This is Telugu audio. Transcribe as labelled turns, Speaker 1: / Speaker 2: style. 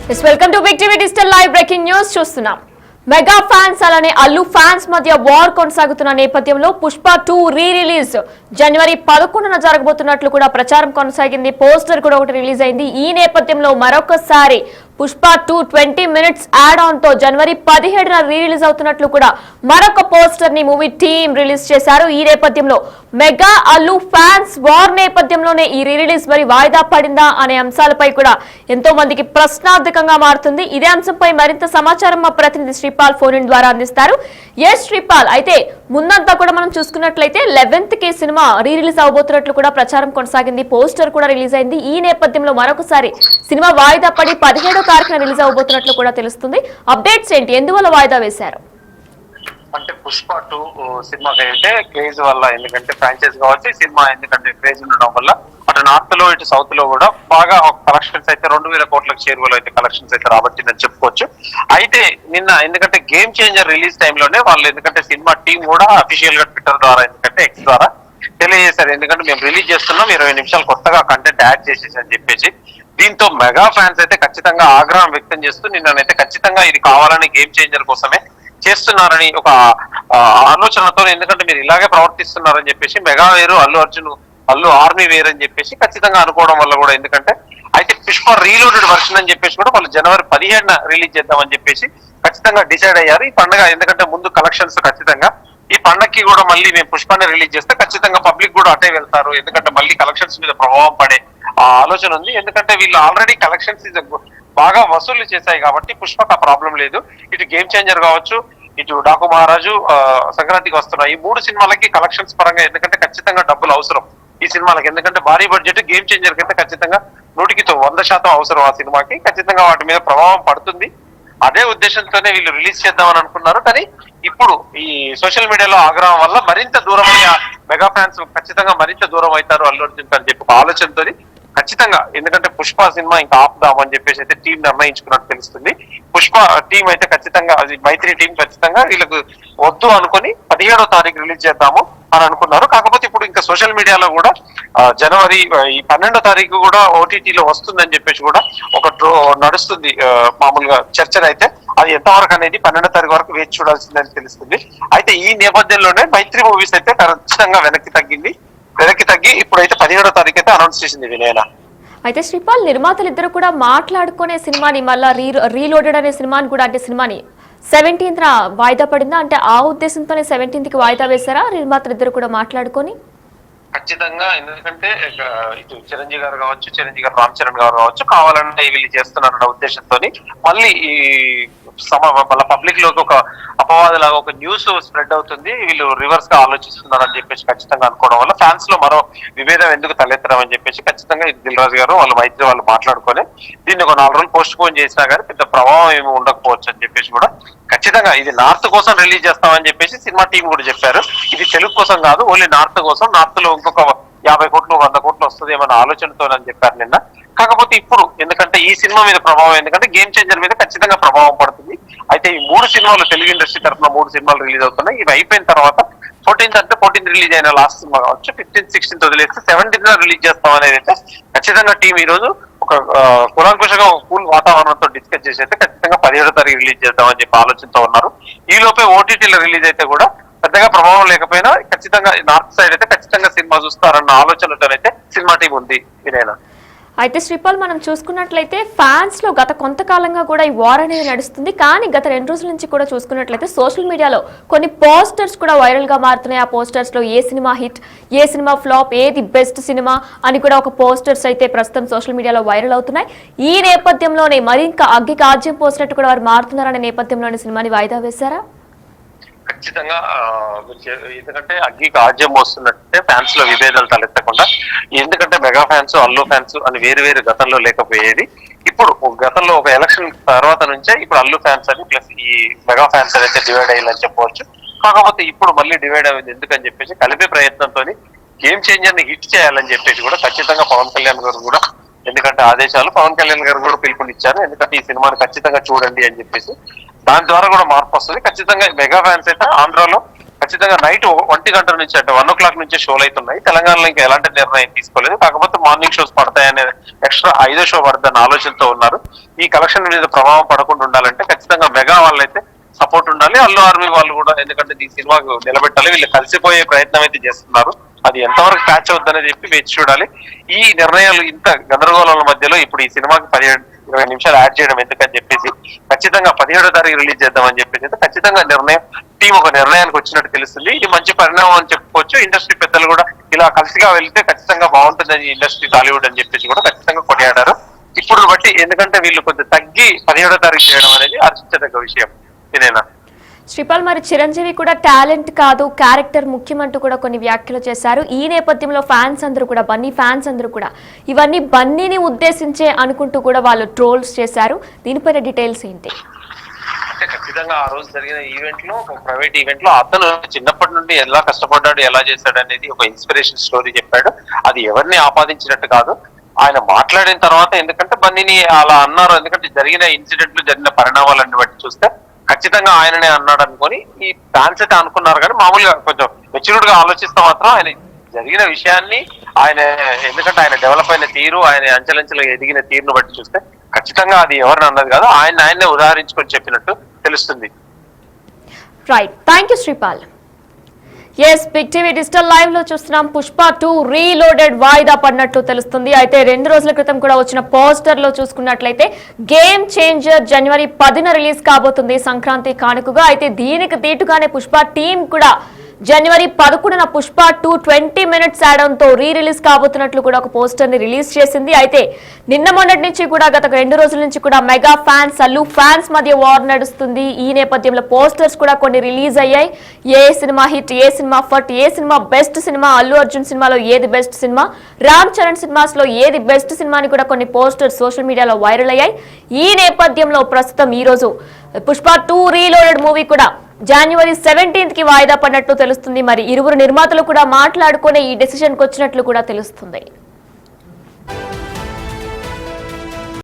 Speaker 1: Welcome to Big TV digital live breaking news చూస్తున్నాం. మెగా ఫ్యాన్స్ అలానే అల్లు ఫ్యాన్స్ మధ్య వార్ కొనసాగుతున్న నేపథ్యంలో పుష్ప 2 రీ రిలీజ్ జనవరి 11న జరగబోతున్నట్లు కూడా ప్రచారం కొనసాగింది. పోస్టర్ కూడా ఒకటి రిలీజ్ అయింది. ఈ నేపథ్యంలో మరొకసారి పుష్ప 2 20 మినిట్స్ యాడ్ ఆన్ తో జనవరి 17న రీ రిలీజ్ అవుతున్నట్లు కూడా మరొక పోస్టర్ ని మూవీ టీమ్ రిలీజ్ చేశారు. ఈ నేపథ్యంలో మెగా అల్లు ఫ్యాన్స్ వార్ నేపథ్యంలోనే ఈ రీ రిలీజ్ మరి వాయిదా పడిందా అనే అంశాలపై కూడా ఎంతో మందికి ప్రశ్నార్థకంగా మారుతుంది. ఇదే అంశంపై మరింత సమాచారం మా ప్రతినిధి శ్రీపాల్ ఫోన్ ఇన్ ద్వారా అందిస్తారు. శ్రీపాల్, అయితే ముందంతా కూడా మనం చూసుకున్నట్లయితే 11th కి సినిమా రీ రిలీజ్ అవబోతున్నట్లు కూడా ప్రచారం కొనసాగింది. పోస్టర్ కూడా రిలీజ్ అయింది. ఈ నేపథ్యంలో మరొకసారి సినిమా వాయిదా పడి 17వ తారీఖున రిలీజ్ అవబోతున్నట్లు కూడా తెలుస్తుంది. అప్డేట్స్ ఏంటి? ఎందువల్ల వాయిదా వేశారు?
Speaker 2: అంటే పుష్ప 2 సినిమాకి అయితే క్రేజ్ వల్ల, ఎందుకంటే ఫ్రాంచైజ్ కావచ్చు సినిమా, ఎందుకంటే క్రేజ్ ఉండడం వల్ల అటు నార్త్ లో ఇటు సౌత్ లో కూడా బాగా కలెక్షన్స్ అయితే 2000 కోట్లకు చేరువలో అయితే కలెక్షన్స్ అయితే రాబట్టిందని చెప్పుకోవచ్చు. అయితే నిన్న ఎందుకంటే గేమ్ చేంజర్ రిలీజ్ టైంలోనే వాళ్ళు, ఎందుకంటే సినిమా టీం కూడా అఫీషియల్ గా ట్విట్టర్ ద్వారా, ఎందుకంటే ఎక్స్ ద్వారా తెలియజేశారు. ఎందుకంటే మేము రిలీజ్ చేస్తున్నాం, 20 నిమిషాలు కొత్తగా కంటెంట్ యాడ్ చేసేసి అని చెప్పేసి. దీంతో మెగా ఫ్యాన్స్ అయితే ఖచ్చితంగా ఆగ్రహం వ్యక్తం చేస్తూ నిన్ననైతే ఖచ్చితంగా ఇది కావాలని గేమ్ చేంజర్ కోసమే చేస్తున్నారని ఒక ఆలోచనతో, ఎందుకంటే మీరు ఇలాగే ప్రవర్తిస్తున్నారని చెప్పేసి మెగా వేరు, అల్లు అర్జున్ అల్లు ఆర్మీ వేరు అని చెప్పేసి ఖచ్చితంగా అనుకోవడం వల్ల కూడా, ఎందుకంటే అయితే పుష్ప రీలోడెడ్ వర్షన్ అని చెప్పేసి కూడా వాళ్ళు జనవరి 17న రిలీజ్ చేద్దామని చెప్పేసి ఖచ్చితంగా డిసైడ్ అయ్యారు. ఈ పండుగ ఎందుకంటే ముందు కలెక్షన్స్ ఖచ్చితంగా ఈ పండగకి కూడా మళ్ళీ మేము పుష్పాన్ని రిలీజ్ చేస్తే ఖచ్చితంగా పబ్లిక్ కూడా అటే వెళ్తారు, ఎందుకంటే మళ్ళీ కలెక్షన్స్ మీద ప్రభావం పడే ఆలోచన ఉంది. ఎందుకంటే వీళ్ళు ఆల్రెడీ కలెక్షన్స్ బాగా వసూలు చేశాయి కాబట్టి పుష్పకు ఆ ప్రాబ్లం లేదు. ఇటు గేమ్ చేంజర్ కావచ్చు, ఇటు డాకు మహారాజు, సంక్రాంతికి వస్తున్నాయి. ఈ 3 సినిమాలకి కలెక్షన్స్ పరంగా ఎందుకంటే ఖచ్చితంగా డబ్బులు అవసరం ఈ సినిమాలకి, ఎందుకంటే భారీ బడ్జెట్ గేమ్ చేంజర్ కి అయితే ఖచ్చితంగా 100% అవసరం ఆ సినిమాకి. ఖచ్చితంగా వాటి మీద ప్రభావం పడుతుంది. అదే ఉద్దేశంతోనే వీళ్ళు రిలీజ్ చేద్దామని అనుకున్నారు. కానీ ఇప్పుడు ఈ సోషల్ మీడియాలో ఆగ్రహం వల్ల మరింత దూరం మెగా ఫ్యాన్స్ ఖచ్చితంగా మరింత దూరం అవుతారు అల్లు అర్జున్ అని చెప్పి ఆలోచనతో ఖచ్చితంగా, ఎందుకంటే పుష్ప సినిమా ఇంకా ఆపుదామని చెప్పేసి అయితే టీం నిర్ణయించుకున్నట్టు తెలుస్తుంది. పుష్ప టీం అయితే ఖచ్చితంగా, అది మైత్రి టీం ఖచ్చితంగా వీళ్ళకు వద్దు అనుకుని 17వ తారీఖు రిలీజ్ చేద్దాము అని అనుకున్నారు. కాకపోతే ఇప్పుడు ఇంకా సోషల్ మీడియాలో కూడా జనవరి ఈ 12వ తారీఖు కూడా ఓటీటీలో వస్తుందని చెప్పేసి కూడా ఒక నడుస్తుంది మామూలుగా చర్చనైతే. అది ఎంతవరకు అనేది 12వ తారీఖు వరకు వేచి చూడాల్సిందని తెలుస్తుంది. అయితే ఈ నేపథ్యంలోనే మైత్రి మూవీస్ అయితే ఖచ్చితంగా వెనక్కి తగ్గి ఇప్పుడైతే 17వ తారీఖు అయితే అనౌన్స్ చేసింది వినయన.
Speaker 1: అయితే శ్రీపాల్, నిర్మాతలు ఇద్దరు కూడా మాట్లాడుకునే సినిమాని మళ్ళా రీలోడెడ్ అనే సినిమాని కూడా, అంటే సినిమాని 17th వాయిదా పడిందా? అంటే ఆ ఉద్దేశంతోనే 17th కి వాయిదా వేశారా నిర్మాతలు ఇద్దరు కూడా మాట్లాడుకొని?
Speaker 2: ఖచ్చితంగా, ఎందుకంటే ఇటు చిరంజీవి గారు కావచ్చు, చిరంజీవి గారు రామ్ చరణ్ గారు కావచ్చు, కావాలంటే వీళ్ళు చేస్తున్నారన్న ఉద్దేశంతో మళ్ళీ ఈ వాళ్ళ పబ్లిక్ లోకి ఒక అపవాదులాగా ఒక న్యూస్ స్ప్రెడ్ అవుతుంది, వీళ్ళు రివర్స్ గా ఆలోచిస్తున్నారని చెప్పేసి ఖచ్చితంగా అనుకోవడం వల్ల ఫ్యాన్స్ లో మరో విభేదం ఎందుకు తలెత్తడం అని చెప్పేసి ఖచ్చితంగా దిల్ రాజు గారు వాళ్ళు మైత్రి వాళ్ళు మాట్లాడుకొని దీన్ని ఒక 4 రోజులు పోస్ట్ పోన్ చేసినా కానీ పెద్ద ప్రభావం ఏమి ఉండకపోవచ్చు అని చెప్పేసి కూడా ఖచ్చితంగా ఇది నార్త్ కోసం రిలీజ్ చేస్తామని చెప్పేసి సినిమా టీం కూడా చెప్పారు. ఇది తెలుగు కోసం కాదు, ఓన్లీ నార్త్ కోసం. నార్త్ లో ఇంకొక 50 కోట్లు 100 కోట్లు వస్తుంది ఏమన్న ఆలోచనతో అని చెప్పారు నిన్న. కాకపోతే ఇప్పుడు ఎందుకంటే ఈ సినిమా మీద ప్రభావం, ఎందుకంటే గేమ్ చేంజర్ మీద ఖచ్చితంగా ప్రభావం పడుతుంది. అయితే ఈ 3 సినిమాలు తెలుగు ఇండస్ట్రీ తరఫున 3 సినిమాలు రిలీజ్ అవుతున్నాయి. ఇవి అయిపోయిన తర్వాత 14th రిలీజ్ అయిన లాస్ట్ సినిమా కావచ్చు, 15th 16th వదిలేస్తే 17th రిలీజ్ చేస్తాం అనేది అయితే ఖచ్చితంగా టీం ఈ రోజు ఒక కులాంకుశంగా కూల్ వాతావరణంతో డిస్కస్ చేసి అయితే ఖచ్చితంగా 17వ తారీఖు రిలీజ్ చేద్దామని చెప్పి ఆలోచనతో ఉన్నారు. ఈ లోపే ఓటీటీలో రిలీజ్ అయితే కూడా పెద్దగా ప్రభావం లేకపోయినా ఖచ్చితంగా నార్త్ సైడ్ అయితే ఖచ్చితంగా సినిమా చూస్తారన్న ఆలోచనతోనైతే సినిమా టీం ఉంది వినయన.
Speaker 1: అయితే శ్రీపాల్, మనం చూసుకున్నట్లయితే ఫ్యాన్స్ లో గత కొంతకాలంగా కూడా ఈ వార్ అనేది నడుస్తుంది. కానీ గత 2 రోజుల నుంచి కూడా చూసుకున్నట్లయితే సోషల్ మీడియాలో కొన్ని పోస్టర్స్ కూడా వైరల్ గా మారుతున్నాయి. ఆ పోస్టర్స్ లో ఏ సినిమా హిట్, ఏ సినిమా ఫ్లాప్, ఏది బెస్ట్ సినిమా అని కూడా ఒక పోస్టర్స్ అయితే ప్రస్తుతం సోషల్ మీడియాలో వైరల్ అవుతున్నాయి. ఈ నేపథ్యంలోనే మరి ఇంకా అగ్గికి ఆజ్యం పోసినట్టు కూడా వారు మారుతున్నారనే నేపథ్యంలోనే సినిమాని వాయిదా వేశారా?
Speaker 2: ఖచ్చితంగా, ఎందుకంటే అగ్గికి ఆజ్యం వస్తున్నట్టే ఫ్యాన్స్ లో విభేదాలు తలెత్తకుండా, ఎందుకంటే మెగా ఫ్యాన్స్ అల్లు ఫ్యాన్స్ అని వేరు గతంలో లేకపోయేది. ఇప్పుడు గతంలో ఒక ఎలక్షన్ తర్వాత నుంచే ఇప్పుడు అల్లు ఫ్యాన్స్ అని ప్లస్ ఈ మెగా ఫ్యాన్స్ అయితే డివైడ్ అయ్యాలని చెప్పవచ్చు. కాకపోతే ఇప్పుడు మళ్ళీ డివైడ్ అయింది ఎందుకని చెప్పేసి కలిపే ప్రయత్నంతో గేమ్ చేంజర్ ని హిట్ చేయాలని చెప్పేసి కూడా ఖచ్చితంగా పవన్ కళ్యాణ్ గారు కూడా, ఎందుకంటే ఆదేశాలు పవన్ కళ్యాణ్ గారు కూడా పిలుపునిచ్చారు. ఎందుకంటే ఈ సినిమాని ఖచ్చితంగా చూడండి అని చెప్పేసి దాని ద్వారా కూడా మార్పు వస్తుంది. ఖచ్చితంగా మెగా ఫ్యాన్స్ అయితే ఆంధ్రాలో ఖచ్చితంగా నైట్ 1 నుంచి అంటే 1 నుంచే షోలు అవుతున్నాయి. తెలంగాణలో ఇంకా ఎలాంటి నిర్ణయం తీసుకోలేదు. కాకపోతే మార్నింగ్ షోస్ పడతాయనే ఎక్స్ట్రా 5వ షో పడతాయన్న ఆలోచనతో ఉన్నారు. ఈ కలెక్షన్ మీద ప్రభావం పడకుండా ఉండాలంటే ఖచ్చితంగా మెగా వాళ్ళైతే సపోర్ట్ ఉండాలి. అల్లు ఆర్మీ వాళ్ళు కూడా, ఎందుకంటే ఈ సినిమాకు నిలబెట్టాలి. వీళ్ళు కలిసిపోయే ప్రయత్నం అయితే చేస్తున్నారు. అది ఎంతవరకు ప్యాచ్ అవుతుందని చెప్పి వేచి చూడాలి. ఈ నిర్ణయాలు ఇంత గందరగోళాల మధ్యలో ఇప్పుడు ఈ సినిమాకి 17-20 నిమిషాలు యాడ్ చేయడం ఎందుకని చెప్పేసి ఖచ్చితంగా 17వ తారీఖు రిలీజ్ చేద్దామని చెప్పేసి ఖచ్చితంగా టీం ఒక నిర్ణయానికి వచ్చినట్టు తెలుస్తుంది. ఇది మంచి పరిణామం అని చెప్పుకోవచ్చు. ఇండస్ట్రీ పెద్దలు కూడా ఇలా కలిసిగా వెళ్తే ఖచ్చితంగా బాగుంటుందని ఇండస్ట్రీ టాలీవుడ్ అని చెప్పేసి కూడా ఖచ్చితంగా కొనియాడారు. ఇప్పుడు బట్టి ఎందుకంటే వీళ్ళు కొద్దిగా తగ్గి 17వ తారీఖు చేయడం అనేది హర్షించదగ్గ విషయం. ఇదేనా
Speaker 1: శ్రీపాల్, మరి చిరంజీవి కూడా టాలెంట్ కాదు క్యారెక్టర్ ముఖ్యమంటూ కూడా కొన్ని వ్యాఖ్యలు చేశారు. ఈ నేపథ్యంలో ఫ్యాన్స్ అందరూ కూడా, బన్నీ ఫ్యాన్స్ అందరూ కూడా ఇవన్నీ బన్నీని ఉద్దేశించే అనుకుంటూ కూడా వాళ్ళు ట్రోల్స్ చేశారు. దీనిపైన డీటెయిల్స్ ఏంటి?
Speaker 2: అంటే ఖచ్చితంగా ఆ రోజు జరిగిన ఈవెంట్ లో, ఒక ప్రైవేట్ ఈవెంట్ లో అతను చిన్నప్పటి నుండి ఎలా కష్టపడ్డాడు, ఎలా చేశాడు అనేది ఒక ఇన్స్పిరేషన్ స్టోరీ చెప్పాడు. అది ఎవరిని ఆపాదించినట్టు కాదు. ఆయన మాట్లాడిన తర్వాత, ఎందుకంటే బన్నీని అలా అన్నారు, ఎందుకంటే జరిగిన ఇన్సిడెంట్లు, జరిగిన పరిణామాలన్నీ బట్టి చూస్తే ఖచ్చితంగా ఆయననే అన్నాడు అనుకొని ఈ ఫ్యాన్స్ అయితే అనుకున్నారు. కానీ మామూలుగా కొంచెం మెచ్యూర్డ్ గా ఆలోచిస్తే మాత్రం ఆయన జరిగిన విషయాన్ని, ఆయన ఎందుకంటే ఆయన డెవలప్ అయిన తీరు, ఆయన అంచెలంచెలుగా ఎదిగిన తీరును బట్టి చూస్తే ఖచ్చితంగా అది ఎవరిని అన్నది కాదు, ఆయన్నే ఉదాహరించుకొని చెప్పినట్టు తెలుస్తుంది.
Speaker 1: Right, thank you Sripal. Yes, Big TV digital live లో చూస్తున్నాం. పుష్ప 2 రీలోడెడ్ వాయిదా పడినట్లు తెలుస్తుంది. అయితే 2 రోజుల క్రితం కూడా వచ్చిన పోస్టర్ లో చూసుకున్నట్లయితే గేమ్ చేంజర్ జనవరి 10న రిలీజ్ కాబోతుంది, సంక్రాంతి కానుకగా. అయితే దీనికి దీటుగానే పుష్ప టీం కూడా జనవరి 11న పుష్ప 2 20 minutes యాడ్ తో రిలీజ్ కాబోతున్నట్లు కూడా ఒక పోస్టర్ ని రిలీజ్ చేసింది. అయితే నిన్న మొన్నటి నుంచి కూడా, గత 2 రోజుల నుంచి కూడా మెగా ఫ్యాన్స్, అల్లు ఫ్యాన్స్ మధ్య వార్ నడుస్తుంది. ఈ నేపథ్యంలో పోస్టర్స్ కూడా కొన్ని రిలీజ్ అయ్యాయి. ఏ సినిమా హిట్, ఏ సినిమా ఫట్, ఏ cinema best cinema, Allu Arjun సినిమాలో ఏది best cinema, Ram Charan cinemas లో ఏది బెస్ట్ సినిమా అని కూడా కొన్ని పోస్టర్స్ సోషల్ మీడియాలో వైరల్ అయ్యాయి. ఈ నేపథ్యంలో ప్రస్తుతం ఈ రోజు పుష్ప 2 రీలోడెడ్ మూవీ కూడా జనవరి 17th కి వాయిదా పడినట్లు తెలుస్తుంది. మరి ఇరువురు నిర్మాతలు కూడా మాట్లాడుకునే ఈ డెసిషన్ కు వచ్చినట్లు కూడా తెలుస్తుంది.